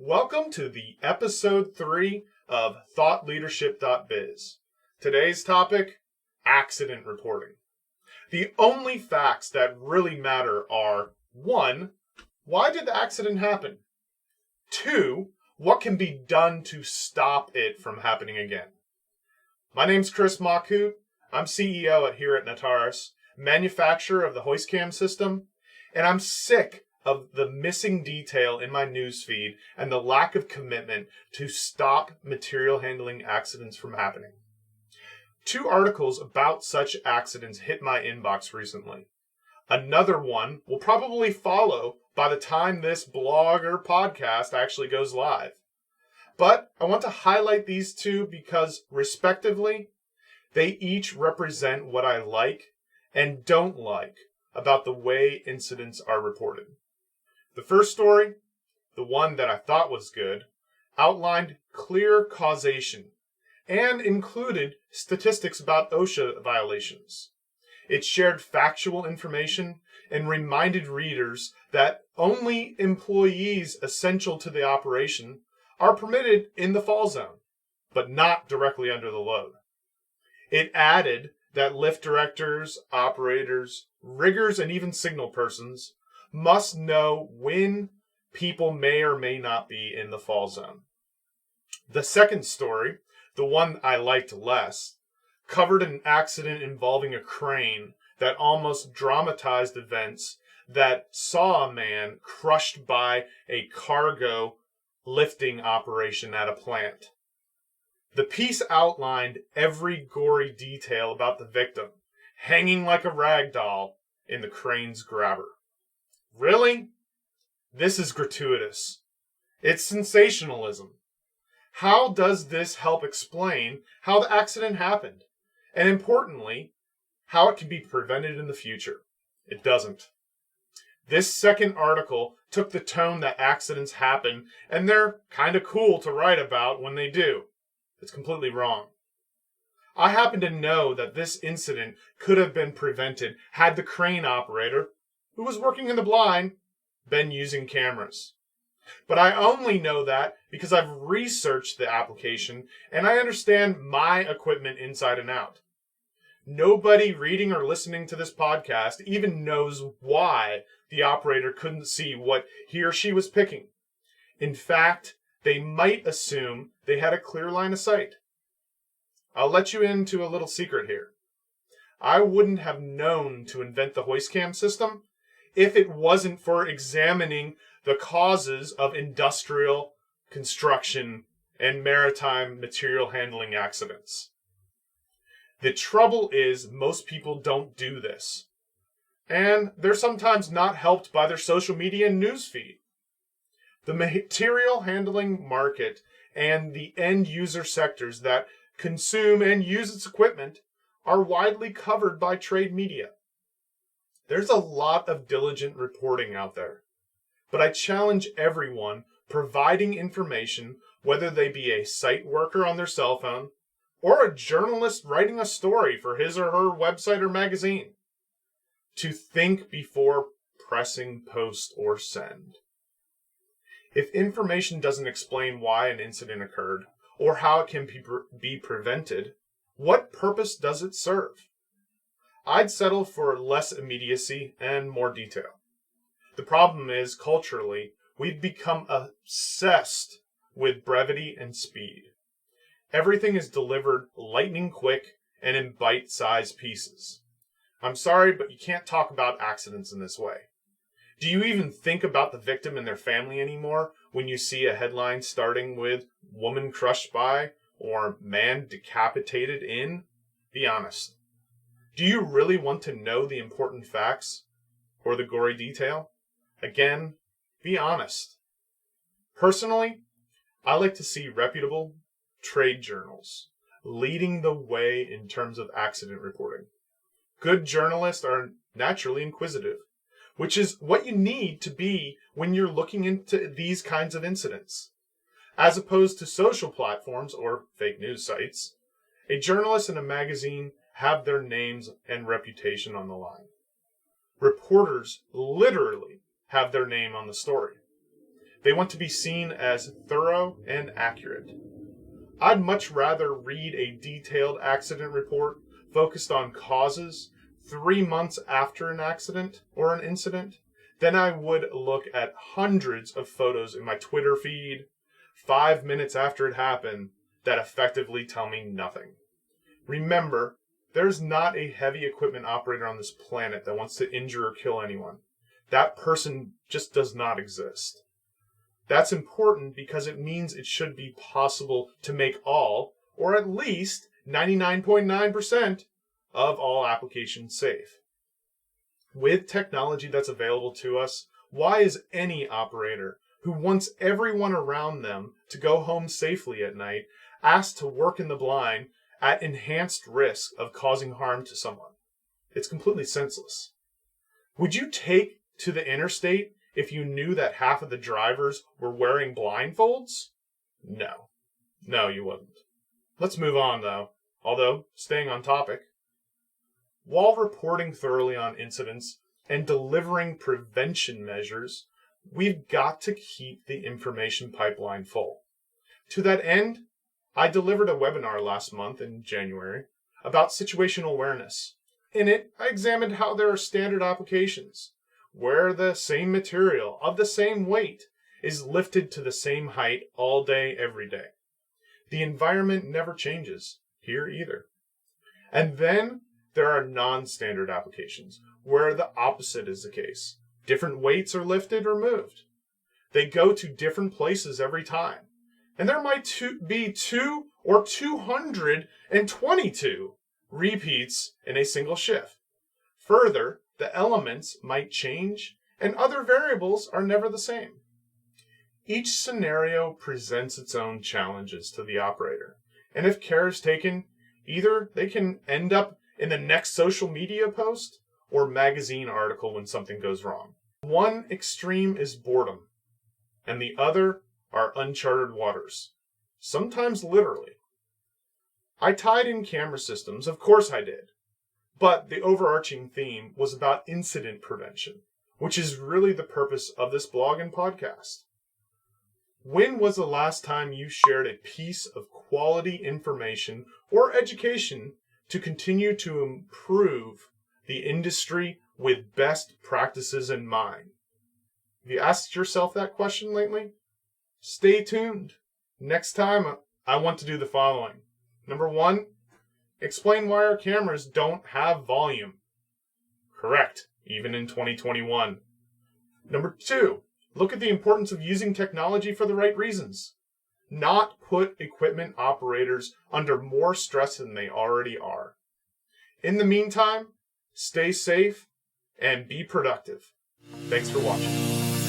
Welcome to the episode 3 of ThoughtLeadership.biz. Today's topic, accident reporting. The only facts that really matter are 1. Why did the accident happen? 2. What can be done to stop it from happening again? My name's Machut. I'm CEO here at Nataris, manufacturer of the hoist cam system, and I'm sick of the missing detail in my newsfeed and the lack of commitment to stop material handling accidents from happening. 2 articles about such accidents hit my inbox recently. Another one will probably follow by the time this blog or podcast actually goes live. But I want to highlight these 2 because, respectively, they each represent what I like and don't like about the way incidents are reported. The first story, the one that I thought was good, outlined clear causation and included statistics about OSHA violations. It shared factual information and reminded readers that only employees essential to the operation are permitted in the fall zone, but not directly under the load. It added that lift directors, operators, riggers, and even signal persons must know when people may or may not be in the fall zone. The second story, the one I liked less, covered an accident involving a crane that almost dramatized events that saw a man crushed by a cargo lifting operation at a plant. The piece outlined every gory detail about the victim, hanging like a rag doll in the crane's grabber. Really? This is gratuitous. It's sensationalism. How does this help explain how the accident happened? And importantly, how it can be prevented in the future? It doesn't. This second article took the tone that accidents happen and they're kind of cool to write about when they do. It's completely wrong. I happen to know that this incident could have been prevented had the crane operator, who was working in the blind, been using cameras. But I only know that because I've researched the application and I understand my equipment inside and out. Nobody reading or listening to this podcast even knows why the operator couldn't see what he or she was picking. In fact, they might assume they had a clear line of sight. I'll let you into a little secret here. I wouldn't have known to invent the hoist cam system if it wasn't for examining the causes of industrial, construction, and maritime material handling accidents. The trouble is most people don't do this, and they're sometimes not helped by their social media and newsfeed. The material handling market and the end user sectors that consume and use its equipment are widely covered by trade media. There's a lot of diligent reporting out there, but I challenge everyone providing information, whether they be a site worker on their cell phone or a journalist writing a story for his or her website or magazine, to think before pressing post or send. If information doesn't explain why an incident occurred or how it can be prevented, what purpose does it serve? I'd settle for less immediacy and more detail. The problem is, culturally, we've become obsessed with brevity and speed. Everything is delivered lightning quick and in bite-sized pieces. I'm sorry, but you can't talk about accidents in this way. Do you even think about the victim and their family anymore when you see a headline starting with "woman crushed by" or "man decapitated in"? Be honest. Do you really want to know the important facts or the gory detail? Again, be honest. Personally, I like to see reputable trade journals leading the way in terms of accident reporting. Good journalists are naturally inquisitive, which is what you need to be when you're looking into these kinds of incidents. As opposed to social platforms or fake news sites, a journalist in a magazine have their names and reputation on the line. Reporters literally have their name on the story. They want to be seen as thorough and accurate. I'd much rather read a detailed accident report focused on causes 3 months after an accident or an incident than I would look at hundreds of photos in my Twitter feed 5 minutes after it happened that effectively tell me nothing. Remember, there's not a heavy equipment operator on this planet that wants to injure or kill anyone. That person just does not exist. That's important because it means it should be possible to make all, or at least 99.9% of all applications safe. With technology that's available to us, why is any operator who wants everyone around them to go home safely at night asked to work in the blind at enhanced risk of causing harm to someone? It's completely senseless. Would you take to the interstate if you knew that half of the drivers were wearing blindfolds? No. No, you wouldn't. Let's move on, though. Although, staying on topic. While reporting thoroughly on incidents and delivering prevention measures, we've got to keep the information pipeline full. To that end, I delivered a webinar last month in January about situational awareness. In it, I examined how there are standard applications where the same material of the same weight is lifted to the same height all day, every day. The environment never changes here either. And then there are non-standard applications where the opposite is the case. Different weights are lifted or moved. They go to different places every time. And there might be 2 or 222 repeats in a single shift. Further, the elements might change, and other variables are never the same. Each scenario presents its own challenges to the operator, and if care is taken, either they can end up in the next social media post or magazine article when something goes wrong. One extreme is boredom, and the other are uncharted waters, sometimes literally. I tied in camera systems, of course I did. But the overarching theme was about incident prevention, which is really the purpose of this blog and podcast. When was the last time you shared a piece of quality information or education to continue to improve the industry with best practices in mind? Have you asked yourself that question lately? Stay tuned. Next time, I want to do the following. Number 1, explain why our cameras don't have volume. Correct, even in 2021. Number 2, look at the importance of using technology for the right reasons. Not put equipment operators under more stress than they already are. In the meantime, stay safe and be productive. Thanks for watching.